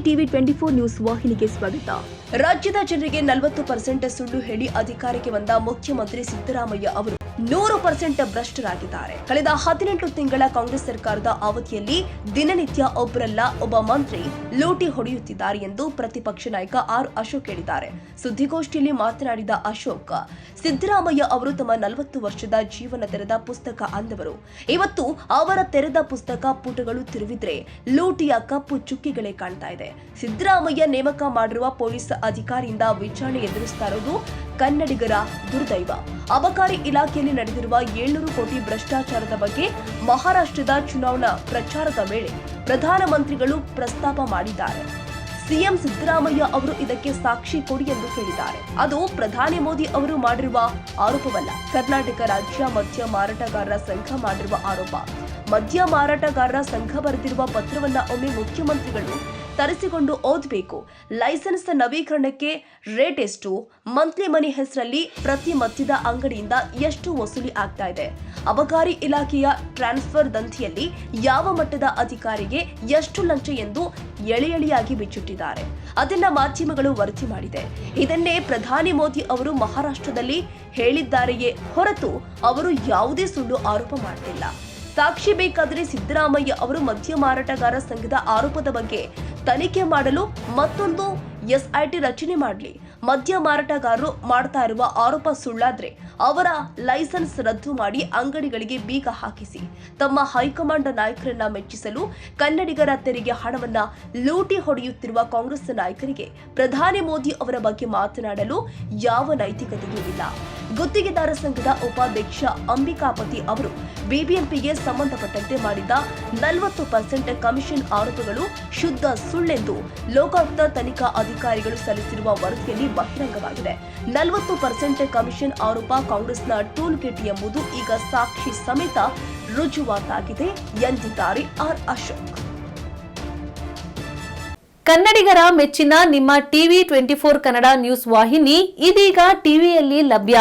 TV 24 news ವಾಹಿನಿಗೆ ಸ್ವಾಗತ. ರಾಜ್ಯದ ಜನರಿಗೆ 40% ಸುಳ್ಳು ಹೇಳಿ ಅಧಿಕಾರಕ್ಕೆ ಬಂದ ಮುಖ್ಯಮಂತ್ರಿ ಸಿದ್ದರಾಮಯ್ಯ ಅವರು 100% ಭ್ರಷ್ಟರಾಗಿದ್ದಾರೆ. ಕಳೆದ 18 ತಿಂಗಳ ಕಾಂಗ್ರೆಸ್ ಸರ್ಕಾರದ ಅವಧಿಯಲ್ಲಿ ದಿನನಿತ್ಯ ಒಬ್ಬರಲ್ಲ ಒಬ್ಬ ಮಂತ್ರಿ ಲೂಟಿ ಹೊಡೆಯುತ್ತಿದ್ದಾರೆ ಎಂದು ಪ್ರತಿಪಕ್ಷ ನಾಯಕ ಆರ್ ಅಶೋಕ್ ಹೇಳಿದ್ದಾರೆ. ಸುದ್ದಿಗೋಷ್ಠಿಯಲ್ಲಿ ಮಾತನಾಡಿದ ಅಶೋಕ್, ಸಿದ್ದರಾಮಯ್ಯ ಅವರು ತಮ್ಮ 40 ವರ್ಷದ ಜೀವನ ತೆರೆದ ಪುಸ್ತಕ ಅಂದವರು. ಇವತ್ತು ಅವರ ತೆರೆದ ಪುಸ್ತಕ ಪುಟಗಳು ತಿರುವಿದ್ರೆ ಲೂಟಿಯ ಕಪ್ಪು ಚುಕ್ಕಿಗಳೇ ಕಾಣ್ತಾ ಇದೆ. ಸಿದ್ದರಾಮಯ್ಯ ನೇಮಕ ಮಾಡಿರುವ ಪೊಲೀಸ್ ಅಧಿಕಾರಿಯಿಂದ ವಿಚಾರಣೆ ಎದುರಿಸ್ತಾ ಇರೋದು ಕನ್ನಡಿಗರ ದುರ್ದೈವ. ಅಬಕಾರಿ ಇಲಾಖೆಯಲ್ಲಿ ನಡೆದಿರುವ 700 ಕೋಟಿ ಭ್ರಷ್ಟಾಚಾರದ ಬಗ್ಗೆ ಮಹಾರಾಷ್ಟ್ರದ ಚುನಾವಣಾ ಪ್ರಚಾರದ ವೇಳೆ ಪ್ರಧಾನಮಂತ್ರಿಗಳು ಪ್ರಸ್ತಾಪ ಮಾಡಿದ್ದಾರೆ. ಸಿಎಂ ಸಿದ್ದರಾಮಯ್ಯ ಅವರು ಇದಕ್ಕೆ ಸಾಕ್ಷಿ ಕೊಡಿ ಎಂದು ಹೇಳಿದ್ದಾರೆ. ಅದು ಪ್ರಧಾನಿ ಮೋದಿ ಅವರು ಮಾಡಿರುವ ಆರೋಪವಲ್ಲ, ಕರ್ನಾಟಕ ರಾಜ್ಯ ಮದ್ಯ ಮಾರಾಟಗಾರರ ಸಂಘ ಮಾಡಿರುವ ಆರೋಪ. ಮದ್ಯ ಮಾರಾಟಗಾರರ ಸಂಘ ಬರೆದಿರುವ ಪತ್ರವನ್ನ ಒಮ್ಮೆ ಮುಖ್ಯಮಂತ್ರಿಗಳು ತರಿಸಿಕೊಂಡು ಓದಬೇಕು. ಲೈಸೆನ್ಸ್ ನವೀಕರಣಕ್ಕೆ ರೇಟ್ ಎಷ್ಟು, ಮಂತ್ಲಿ ಮನಿ ಹೆಸರಲ್ಲಿ ಪ್ರತಿ ಮದ್ಯದ ಅಂಗಡಿಯಿಂದ ಎಷ್ಟು ವಸೂಲಿ ಆಗ್ತಾ ಇದೆ, ಅಬಕಾರಿ ಇಲಾಖೆಯ ಟ್ರಾನ್ಸ್ಫರ್ ದಂಧೆಯಲ್ಲಿ ಯಾವ ಮಟ್ಟದ ಅಧಿಕಾರಿಗೆ ಎಷ್ಟು ಲಂಚ ಎಂದು ಎಳೆಯಾಗಿ ಬಿಚ್ಚಿಟ್ಟಿದ್ದಾರೆ. ಅದನ್ನ ಮಾಧ್ಯಮಗಳು ವರದಿ ಮಾಡಿದೆ. ಇದನ್ನೇ ಪ್ರಧಾನಿ ಮೋದಿ ಅವರು ಮಹಾರಾಷ್ಟ್ರದಲ್ಲಿ ಹೇಳಿದ್ದಾರೆಯೇ ಹೊರತು ಅವರು ಯಾವುದೇ ಸುಳ್ಳು ಆರೋಪ ಮಾಡಿಲ್ಲ. ಸಾಕ್ಷಿ ಬೇಕಾದರೆ ಸಿದ್ದರಾಮಯ್ಯ ಅವರು ಮದ್ಯ ಮಾರಾಟಗಾರ ಸಂಘದ ಆರೋಪದ ಬಗ್ಗೆ ತನಿಖೆ ಮಾಡಲು ಮತ್ತೊಂದು ಎಸ್ಐಟಿ ರಚನೆ ಮಾಡಲಿ. ಮದ್ಯ ಮಾರಾಟಗಾರರು ಮಾಡ್ತಾ ಇರುವ ಆರೋಪ ಸುಳ್ಳಾದ್ರೆ ಅವರ ಲೈಸೆನ್ಸ್ ರದ್ದು ಮಾಡಿ ಅಂಗಡಿಗಳಿಗೆ ಬೀಗ ಹಾಕಿಸಿ. ತಮ್ಮ ಹೈಕಮಾಂಡ್ ನಾಯಕರನ್ನ ಮೆಚ್ಚಿಸಲು ಕನ್ನಡಿಗರ ತೆರಿಗೆ ಹಣವನ್ನ ಲೂಟಿ ಹೊಡೆಯುತ್ತಿರುವ ಕಾಂಗ್ರೆಸ್ ನಾಯಕರಿಗೆ ಪ್ರಧಾನಿ ಮೋದಿ ಅವರ ಬಗ್ಗೆ ಮಾತನಾಡಲು ಯಾವ ನೈತಿಕತೆಯೂ ಇಲ್ಲ. ಗುತ್ತಿಗೆದಾರ ಸಂಘದ ಉಪಾಧ್ಯಕ್ಷ ಅಂಬಿಕಾಪತಿ ಅವರು ಬಿಬಿಎಂಪಿಗೆ ಸಂಬಂಧಪಟ್ಟಂತೆ ಮಾಡಿದ್ದ 40% ಕಮಿಷನ್ ಆರೋಪಗಳು ಶುದ್ಧ ಸುಳ್ಳೆಂದು ಲೋಕಾಯುಕ್ತ ತನಿಖಾ ಅಧಿಕಾರಿಗಳು ಸಲ್ಲಿಸಿರುವ ವರದಿಯಲ್ಲಿ ಬಹಿರಂಗವಾಗಿದೆ. 40% ಕಮಿಷನ್ ಆರೋಪ ಕಾಂಗ್ರೆಸ್ನ ಟೂಲ್ ಕಿಟ್ ಎಂಬುದು ಈಗ ಸಾಕ್ಷಿ ಸಮೇತ ರುಜುವಾತಾಗಿದೆ ಎಂದಿದ್ದಾರೆ ಆರ್ ಅಶೋಕ್. ಕನ್ನಡಿಗರ ಮೆಚ್ಚಿನ ನಿಮ್ಮ ಟಿವಿ 24 ಕನ್ನಡ ನ್ಯೂಸ್ ವಾಹಿನಿ ಇದೀಗ ಟಿವಿಯಲ್ಲಿ ಲಭ್ಯ.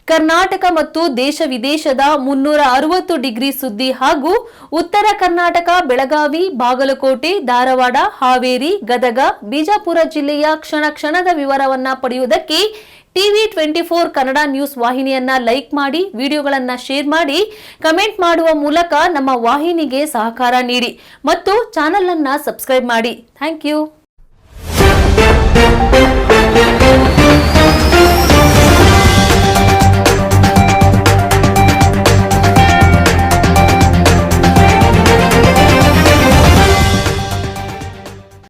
ಕರ್ನಾಟಕ ಮತ್ತು ದೇಶ ವಿದೇಶದ 360 ಡಿಗ್ರಿ ಸುದ್ದಿ ಹಾಗೂ ಉತ್ತರ ಕರ್ನಾಟಕ, ಬೆಳಗಾವಿ, ಬಾಗಲಕೋಟೆ, ಧಾರವಾಡ, ಹಾವೇರಿ, ಗದಗ, ಬಿಜಾಪುರ ಜಿಲ್ಲೆಯ ಕ್ಷಣ ಕ್ಷಣದ ವಿವರವನ್ನ ಪಡೆಯುವುದಕ್ಕೆ ಟಿವಿ 24 ಕನ್ನಡ ನ್ಯೂಸ್ ವಾಹಿನಿಯನ್ನ ಲೈಕ್ ಮಾಡಿ, ವಿಡಿಯೋಗಳನ್ನ ಶೇರ್ ಮಾಡಿ, ಕಮೆಂಟ್ ಮಾಡುವ ಮೂಲಕ ನಮ್ಮ ವಾಹಿನಿಗೆ ಸಹಕಾರ ನೀಡಿ ಮತ್ತು ಚಾನೆಲ್ ಅನ್ನ ಸಬ್ಸ್ಕ್ರೈಬ್ ಮಾಡಿ. Thank you.